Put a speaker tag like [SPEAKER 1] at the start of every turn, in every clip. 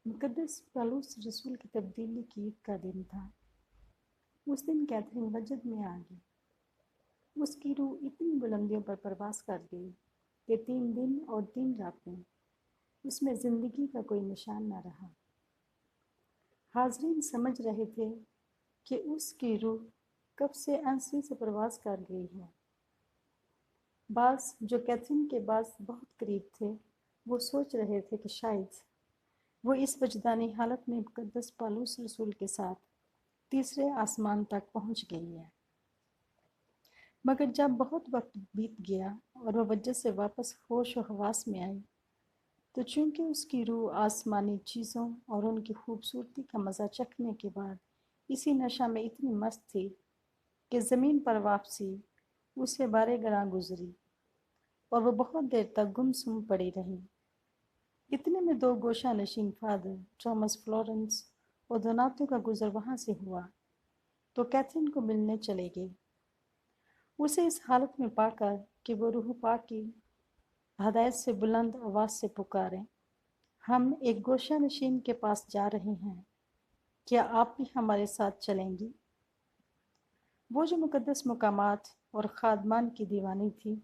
[SPEAKER 1] मुकद्दस पौलुस रसूल की तब्दीली की ईद का दिन था। उस दिन कैथरीन वजद में आ गई। उसकी रूह इतनी बुलंदियों पर प्रवास कर गई कि 3 दिन और 3 रातें उसमें जिंदगी का कोई निशान न रहा। हाजरीन समझ रहे थे कि उसकी रूह कब से अंशी से प्रवास कर गई है। बास जो कैथरीन के पास बहुत करीब थे वो सोच रहे थे कि शायद वो इस वजदानी हालत में मुकद्दस पौलुस रसूल के साथ तीसरे आसमान तक पहुंच गई है। मगर जब बहुत वक्त बीत गया और वह वजह से वापस होश व हवास में आई तो चूंकि उसकी रूह आसमानी चीज़ों और उनकी खूबसूरती का मज़ा चखने के बाद इसी नशा में इतनी मस्त थी कि ज़मीन पर वापसी उसे बारे गरां गुजरी और वह बहुत देर तक गुमसुम पड़ी रही। इतने में 2 गोशा नशीन फादर थॉमस फ्लोरेंस और दोनातो का गुजर वहां से हुआ तो कैथरीन को मिलने चले गए। उसे इस हालत में पाकर कि वो रूह पाक की हदायत से बुलंद आवाज़ से पुकारें, हम एक गोशा नशीन के पास जा रहे हैं, क्या आप भी हमारे साथ चलेंगी? वो जो मुकद्दस मुकामात और खादमान की दीवानी थी,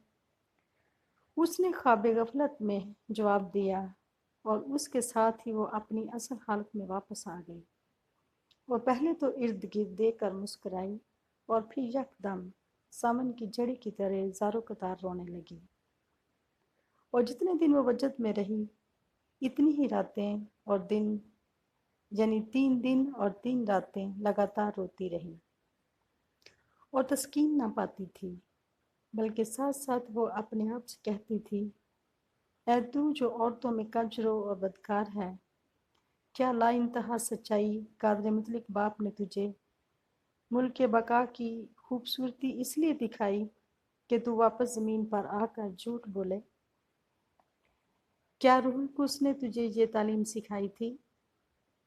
[SPEAKER 1] उसने ख्वाब गफलत में जवाब दिया और उसके साथ ही वो अपनी असल हालत में वापस आ गई। वो पहले तो इर्द गिर्द देखकर मुस्कुराई और फिर यकदम सामन की जड़ी की तरह ज़ारो कतार रोने लगी। और जितने दिन वो वजद में रही इतनी ही रातें और दिन यानी 3 दिन और 3 रातें लगातार रोती रही और तस्कीन ना पाती थी, बल्कि साथ साथ वो अपने आप से कहती थी, ऐ तू जो औरतों में कजरो और बदकार है, क्या ला इंतहा सच्चाई कादर मुतलिक बाप ने तुझे मुल्क बका की खूबसूरती इसलिए दिखाई कि तू वापस ज़मीन पर आकर झूठ बोले। क्या रूहुल कुद्स ने तुझे ये तालीम सिखाई थी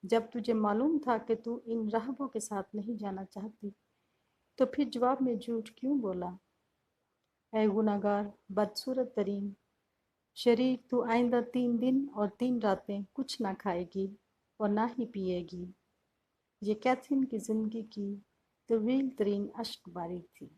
[SPEAKER 1] जब तुझे मालूम था कि तू इन राहबों के साथ नहीं जाना चाहती, तो फिर जवाब में झूठ क्यों बोला? ऐ गुनाहगार बदसूरत तरीन शरीर, तू आइंदा 3 दिन और 3 रातें कुछ ना खाएगी और ना ही पिएगी। ये कैथरीन की जिंदगी की तवील तरीन अश्क बारी थी।